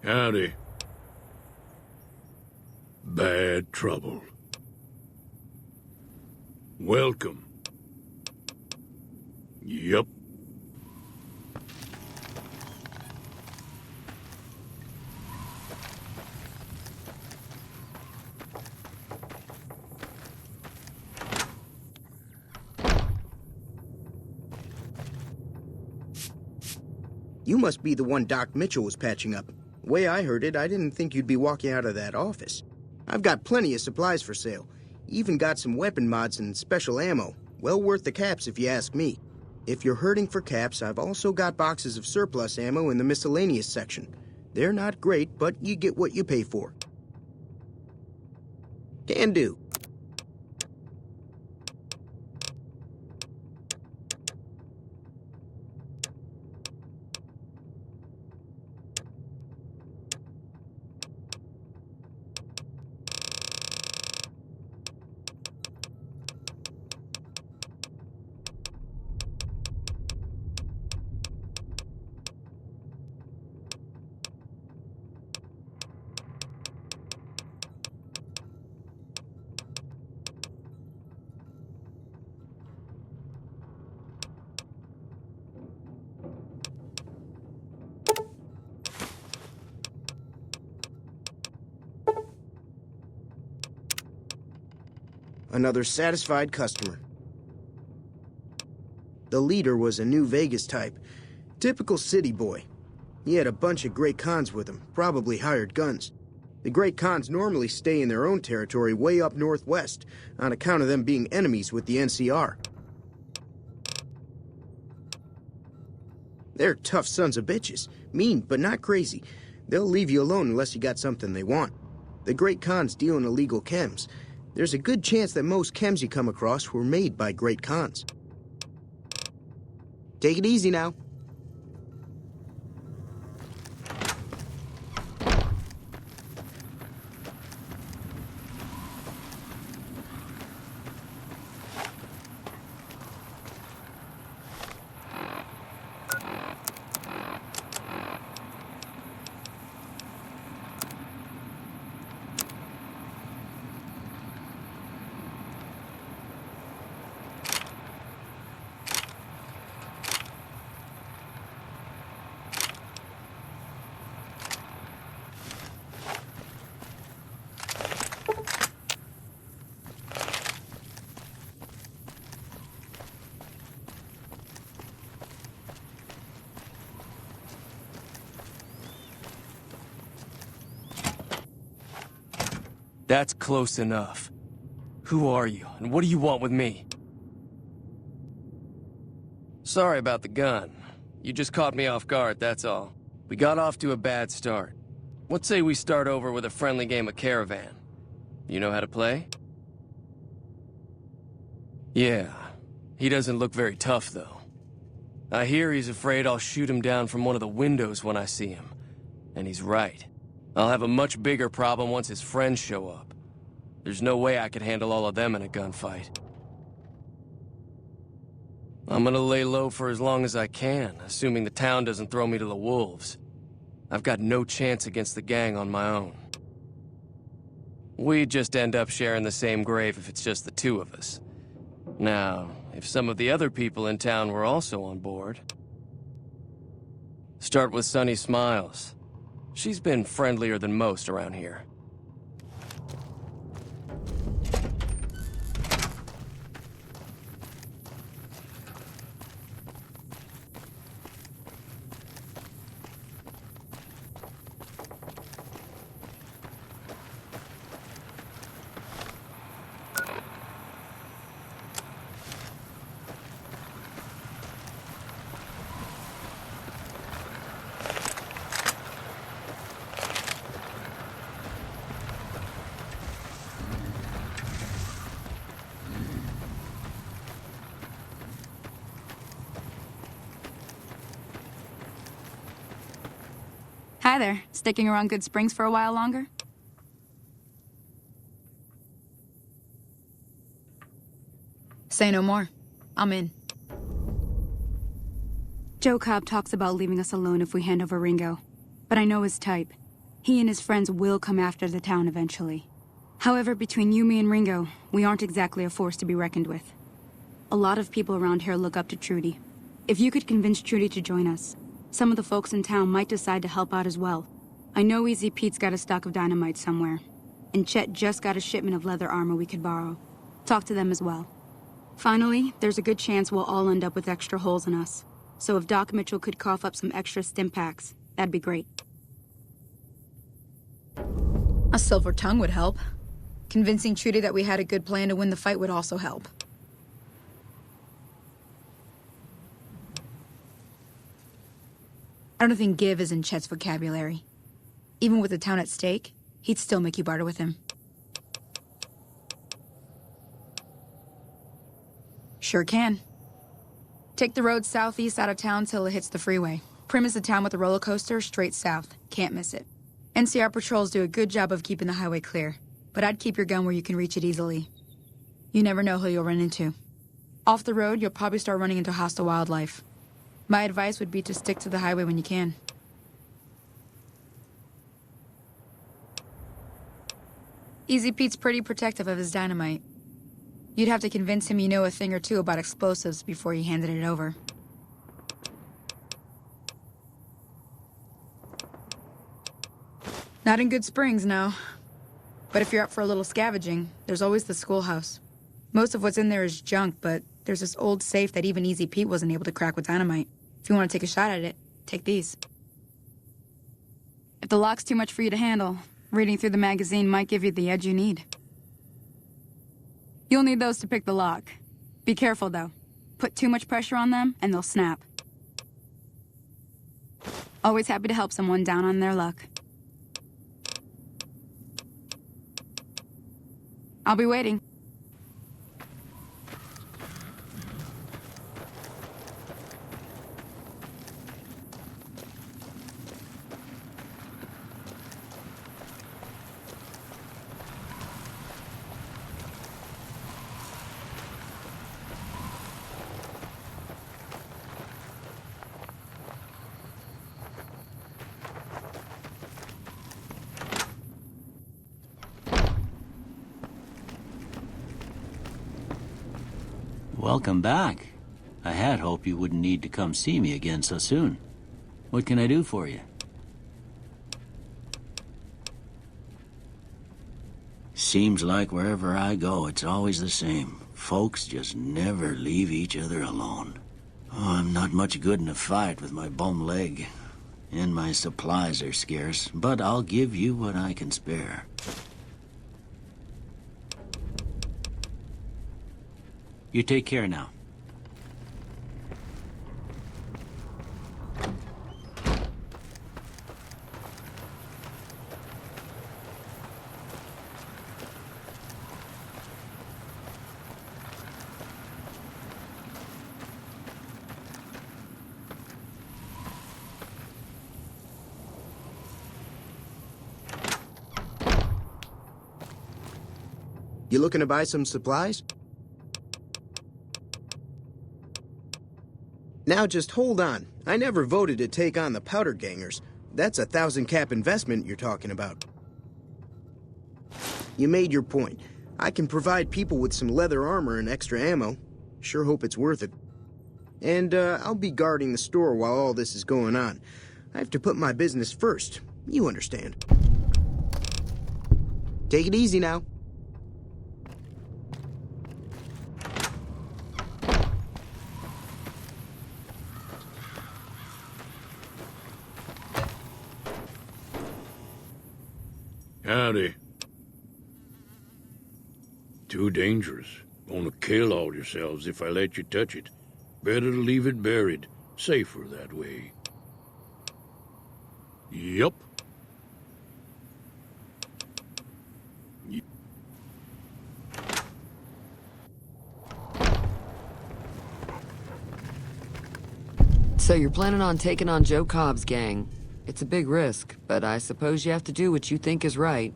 Howdy. Bad trouble. Welcome. Yup. You must be the one Doc Mitchell was patching up. The way I heard it, I didn't think you'd be walking out of that office. I've got plenty of supplies for sale. Even got some weapon mods and special ammo. Well worth the caps if you ask me. If you're hurting for caps, I've also got boxes of surplus ammo in the miscellaneous section. They're not great, but you get what you pay for. Can do. Another satisfied customer. The leader was a New Vegas type. Typical city boy. He had a bunch of Great Khans with him, probably hired guns. The Great Khans normally stay in their own territory way up northwest, on account of them being enemies with the NCR. They're tough sons of bitches. Mean, but not crazy. They'll leave you alone unless you got something they want. The Great Khans deal in illegal chems. There's a good chance that most chems you come across were made by Great Khans. Take it easy now. That's close enough. Who are you, and what do you want with me? Sorry about the gun. You just caught me off guard, that's all. We got off to a bad start. Let's say we start over with a friendly game of Caravan. You know how to play? Yeah. He doesn't look very tough, though. I hear he's afraid I'll shoot him down from one of the windows when I see him. And he's right. I'll have a much bigger problem once his friends show up. There's no way I could handle all of them in a gunfight. I'm gonna lay low for as long as I can, assuming the town doesn't throw me to the wolves. I've got no chance against the gang on my own. We'd just end up sharing the same grave if it's just the two of us. Now, if some of the other people in town were also on board... Start with Sunny Smiles. She's been friendlier than most around here. Hi there. Sticking around Good Springs for a while longer? Say no more. I'm in. Joe Cobb talks about leaving us alone if we hand over Ringo. But I know his type. He and his friends will come after the town eventually. However, between you, me, and Ringo, we aren't exactly a force to be reckoned with. A lot of people around here look up to Trudy. If you could convince Trudy to join us, some of the folks in town might decide to help out as well. I know Easy Pete's got a stock of dynamite somewhere, and Chet just got a shipment of leather armor we could borrow. Talk to them as well. Finally, there's a good chance we'll all end up with extra holes in us. So if Doc Mitchell could cough up some extra stim packs, that'd be great. A silver tongue would help. Convincing Trudy that we had a good plan to win the fight would also help. I don't think give is in Chet's vocabulary. Even with the town at stake, he'd still make you barter with him. Sure can. Take the road southeast out of town till it hits the freeway. Prim is the town with the roller coaster straight south. Can't miss it. NCR patrols do a good job of keeping the highway clear, but I'd keep your gun where you can reach it easily. You never know who you'll run into. Off the road, you'll probably start running into hostile wildlife. My advice would be to stick to the highway when you can. Easy Pete's pretty protective of his dynamite. You'd have to convince him you know a thing or two about explosives before you handed it over. Not in Good Springs, no. But if you're up for a little scavenging, there's always the schoolhouse. Most of what's in there is junk, but there's this old safe that even Easy Pete wasn't able to crack with dynamite. If you want to take a shot at it, take these. If the lock's too much for you to handle, reading through the magazine might give you the edge you need. You'll need those to pick the lock. Be careful, though. Put too much pressure on them, and they'll snap. Always happy to help someone down on their luck. I'll be waiting. Welcome back. I had hoped you wouldn't need to come see me again so soon. What can I do for you? Seems like wherever I go, it's always the same. Folks just never leave each other alone. Oh, I'm not much good in a fight with my bum leg. And my supplies are scarce, but I'll give you what I can spare. You take care now. You looking to buy some supplies? Now just hold on. I never voted to take on the Powder Gangers. That's a 1,000-cap investment you're talking about. You made your point. I can provide people with some leather armor and extra ammo. Sure hope it's worth it. And I'll be guarding the store while all this is going on. I have to put my business first. You understand. Take it easy now. Howdy. Too dangerous. Gonna kill all yourselves if I let you touch it. Better to leave it buried. Safer that way. Yup. So you're planning on taking on Joe Cobb's gang. It's a big risk, but I suppose you have to do what you think is right.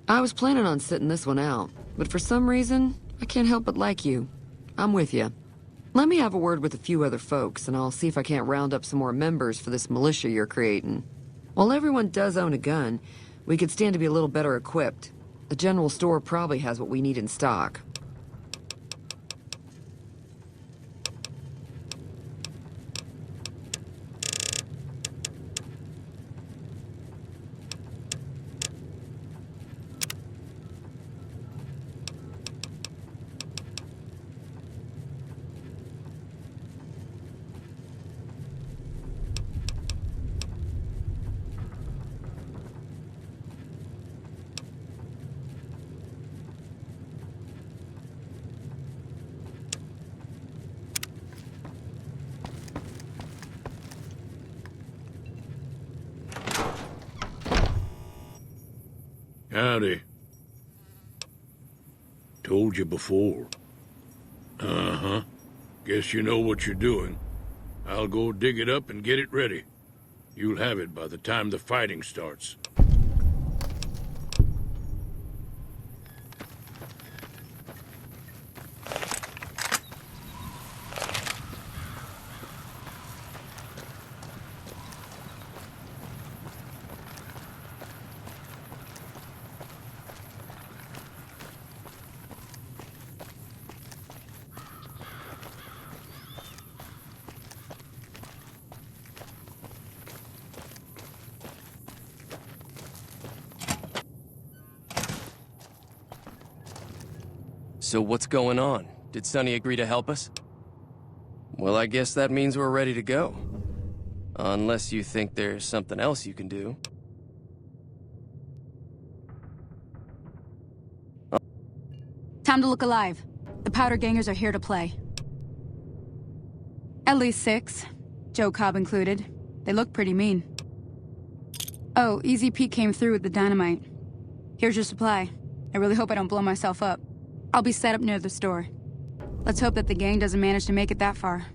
I was planning on sitting this one out, but for some reason, I can't help but like you. I'm with you. Let me have a word with a few other folks, and I'll see if I can't round up some more members for this militia you're creating. While everyone does own a gun, we could stand to be a little better equipped. The general store probably has what we need in stock. Howdy. Told you before. Uh-huh. Guess you know what you're doing. I'll go dig it up and get it ready. You'll have it by the time the fighting starts. So what's going on? Did Sonny agree to help us? Well, I guess that means we're ready to go. Unless you think there's something else you can do. Time to look alive. The Powder Gangers are here to play. At least 6, Joe Cobb included. They look pretty mean. Oh, Easy Pete came through with the dynamite. Here's your supply. I really hope I don't blow myself up. I'll be set up near the store. Let's hope that the gang doesn't manage to make it that far.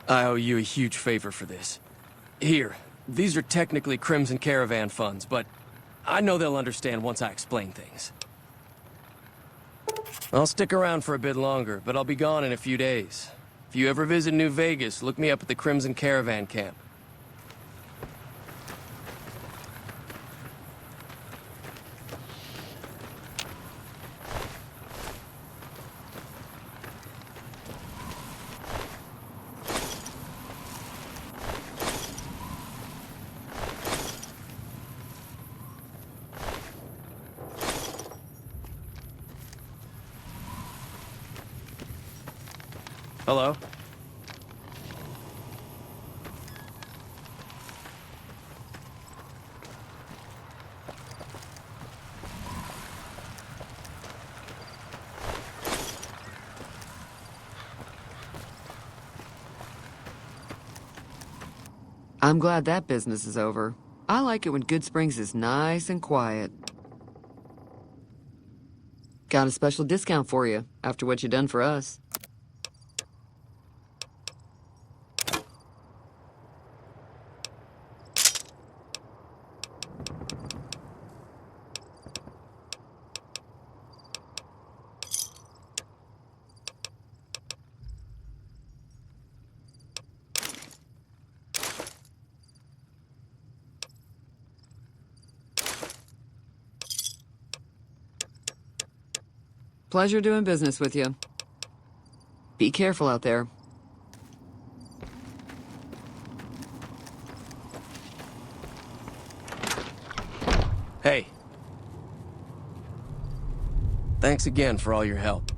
I owe you a huge favor for this. Here, these are technically Crimson Caravan funds, but I know they'll understand once I explain things. I'll stick around for a bit longer, but I'll be gone in a few days. If you ever visit New Vegas, look me up at the Crimson Caravan camp. Hello? I'm glad that business is over. I like it when Good Springs is nice and quiet. Got a special discount for you after what you done for us. Pleasure doing business with you. Be careful out there. Hey. Thanks again for all your help.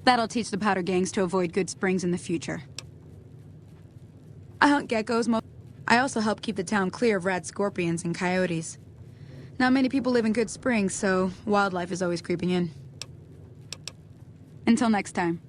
That'll teach the powder gangs to avoid Good Springs in the future. I hunt geckos. I also help keep the town clear of rad scorpions and coyotes. Not many people live in Good Springs, so wildlife is always creeping in. Until next time.